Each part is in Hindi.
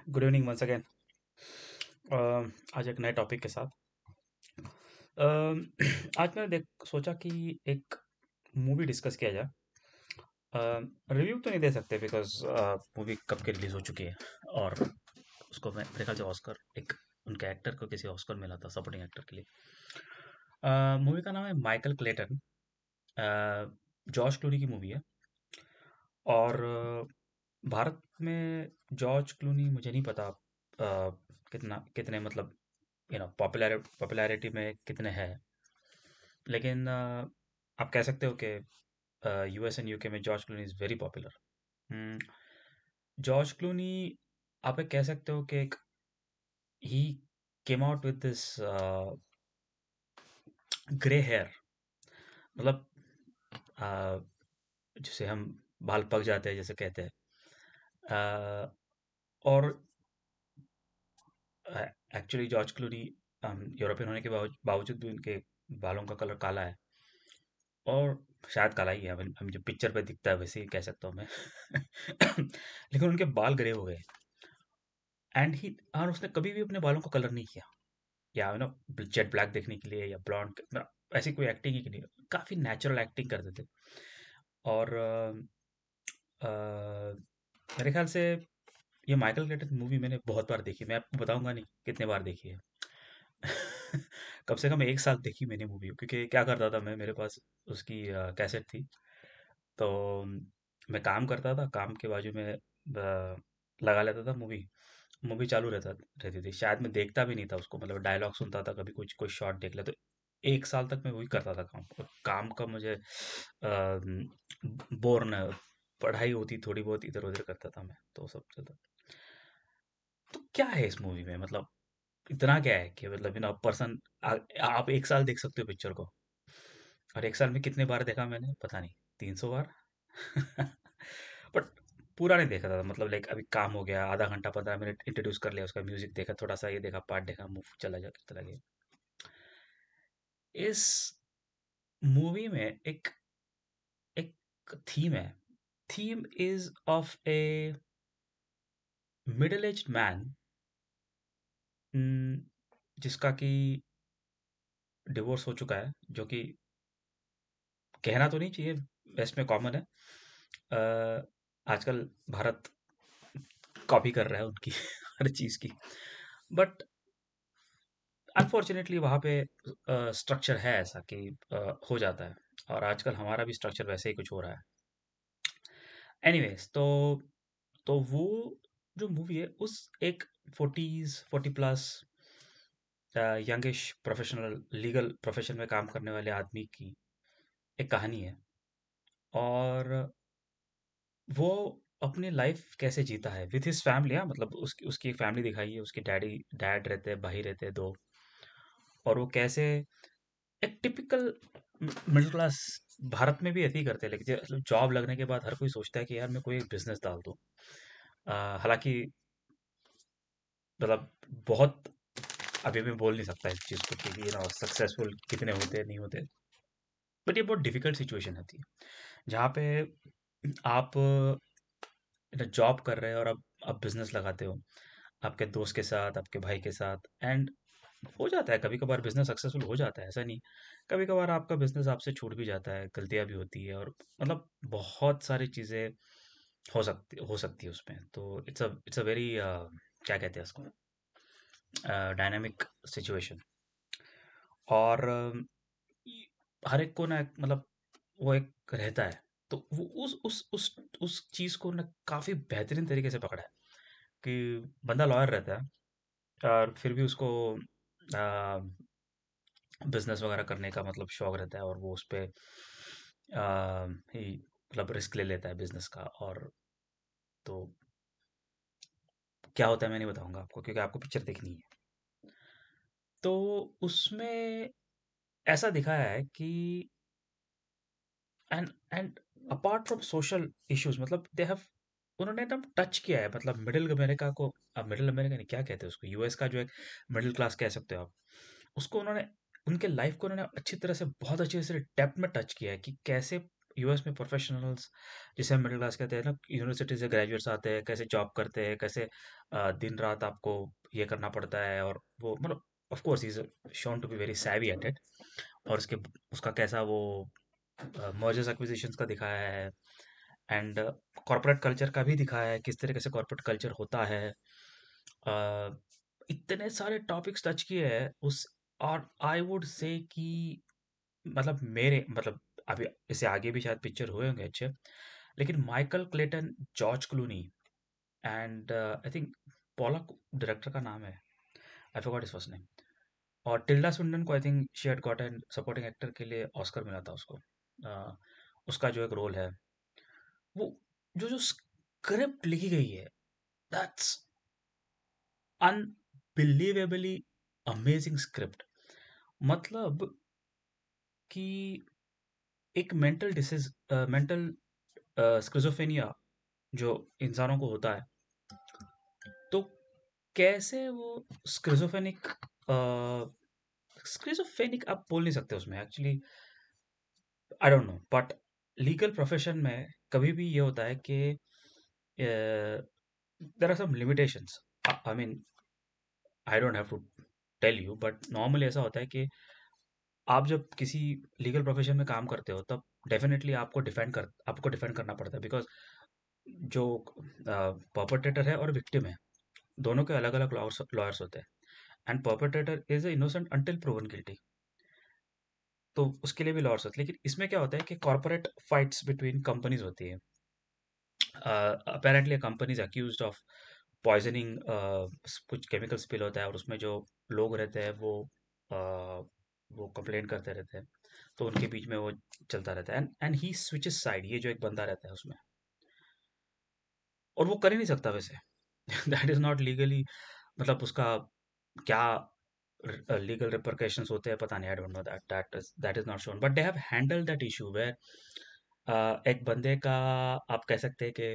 Good evening once again. आज एक नए टॉपिक के साथ। आज मैंने देख सोचा कि एक मूवी डिस्कस किया जाए। रिव्यू तो नहीं दे सकते बिकॉज मूवी कब की रिलीज हो चुकी है, और उसको मेरे ख्याल से ऑस्कर एक उनके एक्टर को किसी ऑस्कर मिला था सपोर्टिंग एक्टर के लिए। मूवी का नाम है माइकल क्लेटन। जॉर्ज क्लूनी की मूवी है। और भारत में जॉर्ज क्लूनी मुझे नहीं पता कितना कितने मतलब पॉपुलैरिटी में कितने हैं। लेकिन आप कह सकते हो कि यूएस एंड यूके में George Clooney is very popular. George Clooney आप एक कह सकते हो कि he came out with this grey hair, मतलब अ, जिसे हम बाल पक जाते हैं जैसे कहते हैं। अ, और एक्चुअली जॉर्ज क्लूनी यूरोपियन होने के बावजूद भी उनके बालों का कलर काला है। और शायद काला ही है, हम जो पिक्चर पे दिखता है वैसे ही कह सकता हूँ मैं। लेकिन उनके बाल ग्रे हो गए। एंड ही और उसने कभी भी अपने बालों का कलर नहीं किया, या जेट ब्लैक देखने के लिए या ब्लॉन्ड, ऐसी कोई एक्टिंग ही नहीं। काफ़ी नेचुरल एक्टिंग करते थे। और मेरे ख्याल से ये माइकल क्लेटन मूवी मैंने बहुत बार देखी। मैं आपको बताऊंगा नहीं कितने बार देखी है। कम से कम 1 साल देखी मैंने मूवी, क्योंकि क्या करता था मैं, मेरे पास उसकी कैसेट थी। तो मैं काम करता था, काम के बाजू में लगा लेता था मूवी। मूवी चालू रहती थी। शायद मैं देखता भी नहीं था उसको, मतलब डायलॉग सुनता था, कभी कुछ कोई शॉट देख ले तो। 1 साल तक मैं वही करता था काम, और काम का मुझे बोर न, पढ़ाई होती थोड़ी बहुत इधर उधर करता था मैं, तो सब चलता। तो क्या है इस मूवी में, मतलब इतना क्या है कि मतलब पर्सन, आप 1 साल देख सकते हो पिक्चर को। और 1 साल में कितने बार देखा मैंने पता नहीं, 300 बार। बट पूरा नहीं देखा था, मतलब लाइक अभी काम हो गया, आधा घंटा 15 मिनट इंट्रोड्यूस कर लिया, उसका म्यूजिक देखा, थोड़ा सा ये देखा, पार्ट देखा, मूव चला गया। इस मूवी में एक एक थीम है। Theme is of a middle aged man, जिसका कि डिवोर्स हो चुका है, जो कि कहना तो नहीं चाहिए, वेस्ट में कॉमन है। आजकल भारत कॉपी कर रहा है उनकी हर चीज़ की। बट अनफॉर्चुनेटली वहाँ पे स्ट्रक्चर है ऐसा कि हो जाता है। और आजकल हमारा भी स्ट्रक्चर वैसे ही कुछ हो रहा है। एनीवेज, तो वो जो मूवी है उस एक 40 प्लस यंगिश प्रोफेशनल लीगल प्रोफेशन में काम करने वाले आदमी की एक कहानी है। और वो अपनी लाइफ कैसे जीता है विथ हिज फैमिली। हाँ, मतलब उसकी उसकी एक फैमिली दिखाई है, उसके डैड रहते हैं, भाई रहते हैं दो। और वो कैसे एक टिपिकल मिडिल क्लास, भारत में भी ऐसे ही करते हैं, लेकिन मतलब जॉब लगने के बाद हर कोई सोचता है कि यार मैं कोई एक बिजनेस डाल दूँ। हालांकि मतलब बहुत, अभी मैं बोल नहीं सकता इस चीज़ को कि सक्सेसफुल कितने होते हैं नहीं होते। बट ये बहुत डिफिकल्ट सिचुएशन होती है जहाँ पे आप जॉब कर रहे हो और अब बिजनेस लगाते हो आपके दोस्त के साथ, आपके भाई के साथ। एंड हो जाता है कभी कभार बिजनेस सक्सेसफुल हो जाता है, ऐसा नहीं। कभी कभार आपका बिजनेस आपसे छूट भी जाता है, गलतियां भी होती है, और मतलब बहुत सारी चीज़ें हो सकती है उसमें। तो इट्स अ वेरी क्या कहते हैं उसको, डायनामिक सिचुएशन। और हर एक को ना मतलब वो एक रहता है। तो वो उस चीज़ को ना काफ़ी बेहतरीन तरीके से पकड़ा है कि बंदा लॉयर रहता है, और फिर भी उसको बिजनेस वगैरह करने का मतलब शौक रहता है, और वो उस पे ही मतलब रिस्क ले लेता है बिजनेस का। और तो क्या होता है मैं नहीं बताऊंगा आपको, क्योंकि आपको पिक्चर देखनी है। तो उसमें ऐसा दिखाया है कि and apart from social issues, मतलब दे हैव, उन्होंने ना टच किया है, मतलब मिडिल अमेरिका को। अब मिडिल अमेरिका नहीं, क्या कहते हैं उसको, यूएस का जो एक मिडिल क्लास कह सकते हो आप, उसको उन्होंने, उनके लाइफ को उन्होंने अच्छी तरह से, बहुत अच्छे से डेप्थ में टच किया है कि कैसे यूएस में प्रोफेशनल्स, जिसे हम मिडिल क्लास कहते हैं ना, यूनिवर्सिटी से ग्रेजुएट्स आते हैं, कैसे जॉब करते हैं, कैसे दिन रात आपको ये करना पड़ता है, और वो मतलब of course is shown to be very savvy at it, और उसका कैसा वो मर्जर्स एक्विजिशंस का दिखाया है, एंड कॉर्पोरेट कल्चर का भी दिखाया है, किस तरीके से कॉर्पोरेट कल्चर होता है। अ, इतने सारे टॉपिक्स टच किए हैं उस, और आई वुड से कि मतलब मेरे मतलब अभी इससे आगे भी शायद पिक्चर हुए होंगे अच्छे, लेकिन Michael Clayton, George Clooney, and I think पॉला, director का नाम है, I forgot his first name, और टिल्डा स्विंटन को I think she had gotten supporting actor के लिए ऑस्कर मिला था उसको। उसका जो एक रोल है, वो जो जो स्क्रिप्ट लिखी गई है, दैट्स अनबिलीवेबली अमेजिंग स्क्रिप्ट। मतलब कि एक मेंटल डिसीज, मेंटल स्किज़ोफ्रेनिया जो इंसानों को होता है, तो कैसे वो स्किज़ोफ्रेनिक, स्किज़ोफ्रेनिक आप बोल नहीं सकते उसमें actually, I don't know, but legal profession में कभी भी ये होता है कि there are some limitations. I mean, I don't have to tell you, but normally ऐसा होता है कि आप जब किसी लीगल प्रोफेशन में काम करते हो, तब डेफिनेटली आपको डिफेंड करना पड़ता है, बिकॉज जो परपेट्रेटर है और विक्टिम है, दोनों के अलग अलग लॉयर्स होते हैं, and perpetrator is innocent until proven guilty, तो उसके लिए भी लॉयर्स होते हैं। लेकिन इसमें क्या होता है कि कॉर्पोरेट फाइट्स बिटवीन कंपनीज होती है। Apparently companies accused of poisoning, कुछ केमिकल स्पिल होता है, और उसमें जो लोग रहते हैं वो कंप्लेन करते रहते हैं, तो उनके बीच में वो चलता रहता है, एंड ही स्विचेस साइड, ये जो एक बंदा रहता है उसमें, और वो कर ही नहीं सकता वैसे। दैट इज नॉट लीगली, मतलब उसका क्या लीगल रिपरकशंस होते हैं पता नहीं, I don't know, that is not shown, but they have handle that issue where एक बंदे का, आप कह सकते हैं कि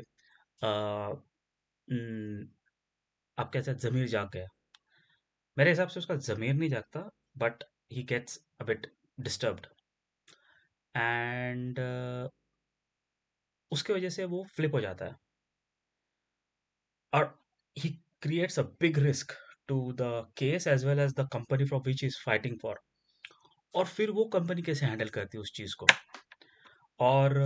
अ, न, आप कह सकते हैं जमीर जाग गया। मेरे हिसाब से उसका जमीर नहीं जागता, but he gets a bit disturbed, and उसके वजह से वो फ्लिप हो जाता है, और he creates a big risk to the case as well as the company for which is fighting for. और फिर वो कंपनी कैसे हैंडल करती है उस चीज़ को, और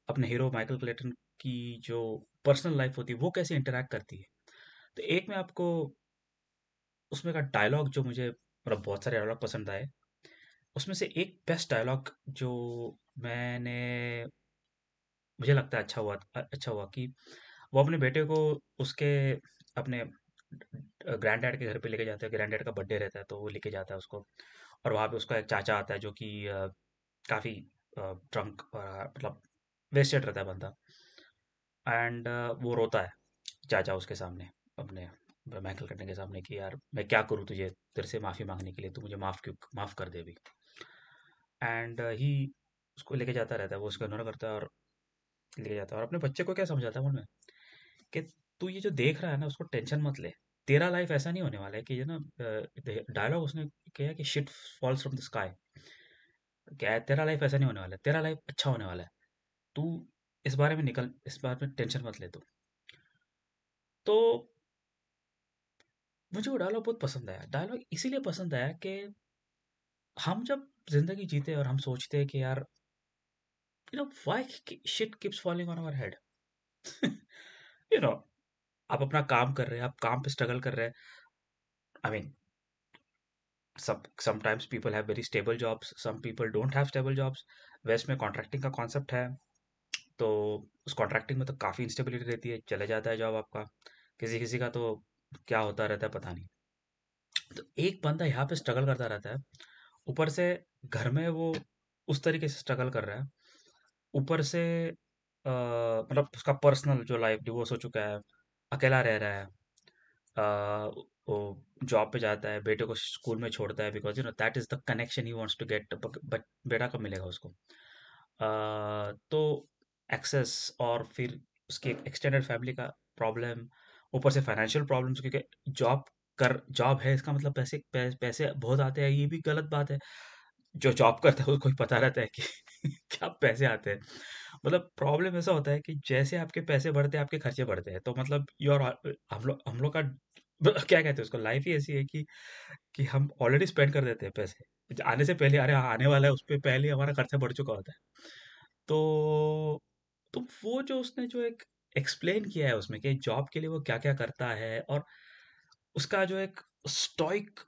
अपने हीरो माइकल क्लेटन की जो पर्सनल लाइफ होती है वो कैसे इंटरैक्ट करती है। तो एक में आपको उसमें का डायलॉग जो मुझे, मतलब बहुत सारे डायलॉग पसंद आए, उसमें से एक बेस्ट डायलॉग जो मैंने, मुझे लगता है अच्छा हुआ कि वो अपने बेटे को उसके अपने ग्रैंड डैड के घर पे लेके जाते हैं, ग्रैंड डैड का बर्थडे रहता है तो वो लेके जाता है उसको, और वहाँ पे उसका एक चाचा आता है जो कि काफ़ी ड्रंक, मतलब वेस्टेड रहता है बंदा, एंड वो रोता है चाचा उसके सामने, अपने माइकल कटने के सामने, कि यार मैं क्या करूँ तुझे, तेरे से माफ़ी मांगने के लिए, तू मुझे माफ़ कर दे अभी, एंड ही उसको लेके जाता रहता है, वो उसको इग्नोर करता है और लेके जाता है, और अपने बच्चे को क्या समझाता है उनमें, कि तू ये जो देख रहा है ना, उसको टेंशन मत ले, तेरा लाइफ ऐसा नहीं होने वाला है कि ये ना, डायलॉग उसने किया है कि shit falls from the sky, क्या है, तेरा लाइफ ऐसा नहीं होने वाला है, तेरा लाइफ अच्छा होने वाला है, तू इस बारे में टेंशन मत ले तू। तो मुझे वो डायलॉग बहुत पसंद आया, डायलॉग इसीलिए पसंद आया कि हम जब जिंदगी जीते और हम सोचते हैं कि यार, why shit keeps falling on our head, you know आप अपना काम कर रहे हैं, आप काम पे स्ट्रगल कर रहे हैं, I mean sometimes people have very stable jobs, some people don't have stable jobs। West में कॉन्ट्रैक्टिंग का कॉन्सेप्ट है, तो उस कॉन्ट्रैक्टिंग में तो काफ़ी इंस्टेबिलिटी रहती है, चले जाता है जॉब आपका, किसी किसी का तो क्या होता रहता है पता नहीं। तो एक बंदा यहाँ पे स्ट्रगल करता रहता है, ऊपर से घर में वो उस तरीके से स्ट्रगल कर रहा है, ऊपर से मतलब उसका पर्सनल जो लाइफ, डिवोर्स हो चुका है, अकेला रह रहा है, वो जॉब पे जाता है, बेटे को स्कूल में छोड़ता है, because that is the connection he wants to get, but बेटा कब मिलेगा उसको। तो एक्सेस, और फिर उसकी एक्सटेंडेड फैमिली का प्रॉब्लम, ऊपर से फाइनेंशियल प्रॉब्लम्स, क्योंकि जॉब है इसका मतलब पैसे बहुत आते हैं, ये भी गलत बात है। जो जॉब करता है उसको ही पता रहता है कि क्या पैसे आते हैं। मतलब प्रॉब्लम ऐसा होता है कि जैसे आपके पैसे बढ़ते हैं आपके खर्चे बढ़ते हैं, तो मतलब योर हम लोग का क्या कहते हैं उसको, लाइफ ही ऐसी है कि हम ऑलरेडी स्पेंड कर देते हैं पैसे आने से पहले। अरे हाँ, आने वाला है, उस पे पहले ही हमारा खर्चा बढ़ चुका होता है। तो तो वो जो उसने जो एक एक्सप्लेन किया है उसमें कि जॉब के लिए वो क्या क्या करता है, और उसका जो एक स्टॉइक,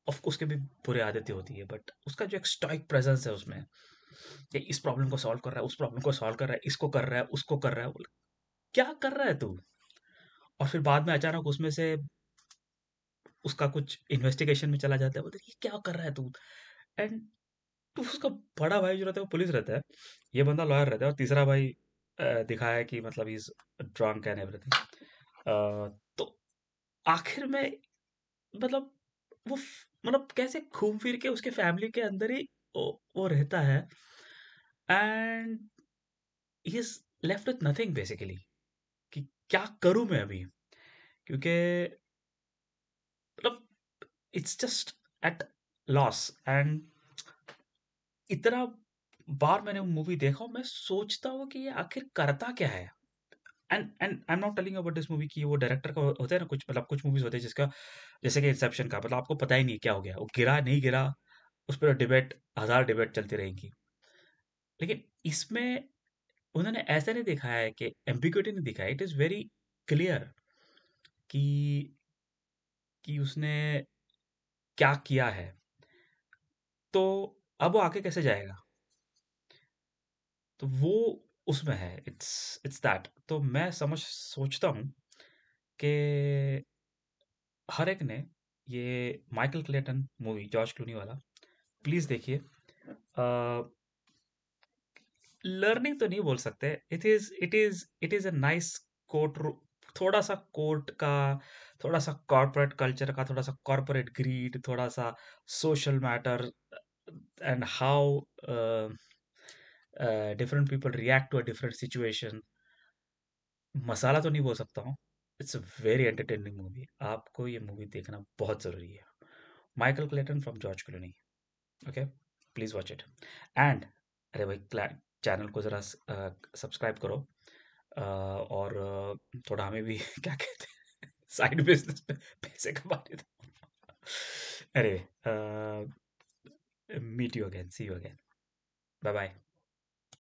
ऑफ उसके भी बुरे आदतें होती है, बट उसका जो एक स्टॉइक प्रेजेंस है उसमें, कि इस प्रॉब्लम को सॉल्व कर रहा है, उस प्रॉब्लम को सॉल्व कर रहा है, इसको कर रहा है, उसको कर रहा है, बोले, क्या कर रहा है तू? और फिर बाद में अचानक उसमें से उसका कुछ इन्वेस्टिगेशन में चला जाता है, बोलते ये क्या कर रहा है तू? एंड तो उसका बड़ा भाई जो रहता है वो पुलिस रहता है, ये बंदा लॉयर रहता है, और तीसरा भाई दिखाया है कि मतलब इज ड्रंक एंड एवरीथिंग। तो आखिर में मतलब मतलब कैसे घूम फिर के उसके फैमिली के अंदर ही वो रहता है, and he is left with nothing basically, कि क्या करूं मैं अभी, क्योंकि मतलब it's just at loss. And इतना बार मैंने वो मूवी देखा हूँ, मैं सोचता हूँ कि ये आखिर करता क्या है। And I am not telling about this movie कि वो डायरेक्टर का होता है ना, कुछ मतलब कुछ मूवीज होते हैं जिसका, जैसे कि इंसेप्शन का, मतलब आपको पता ही नहीं क्या हो गया, वो गिरा नहीं गिरा, उस पर डिबेट, हजार डिबेट चलती रहेंगी। लेकिन इसमें उन्होंने ऐसा नहीं दिखाया है, कि एम्बिग्युइटी नहीं दिखाया, इट इज वेरी क्लियर कि उसने क्या किया है, तो अब वो आगे कैसे जाएगा, तो वो उसमें है। इट्स दैट, तो मैं सोचता हूँ कि हर एक ने ये Michael Clayton movie, George Clooney वाला, प्लीज देखिए। लर्निंग तो नहीं बोल सकते, it is a nice court, थोड़ा सा कोर्ट का, थोड़ा सा कॉर्पोरेट कल्चर का, थोड़ा सा कॉर्पोरेट ग्रीड, थोड़ा सा social matter, and how different people react to a different situation. Masala तो नहीं बोल सकता हूँ। It's a very entertaining movie, आपको ये मूवी देखना बहुत ज़रूरी है। Michael Clayton from George Clooney. Okay, please watch it. And अरे भाई, चैनल को ज़रा सब्सक्राइब करो, और थोड़ा हमें भी क्या कहते हैं, साइड बिजनेस पे पैसे कमाने दो। अरे, meet you again, see you again, bye bye.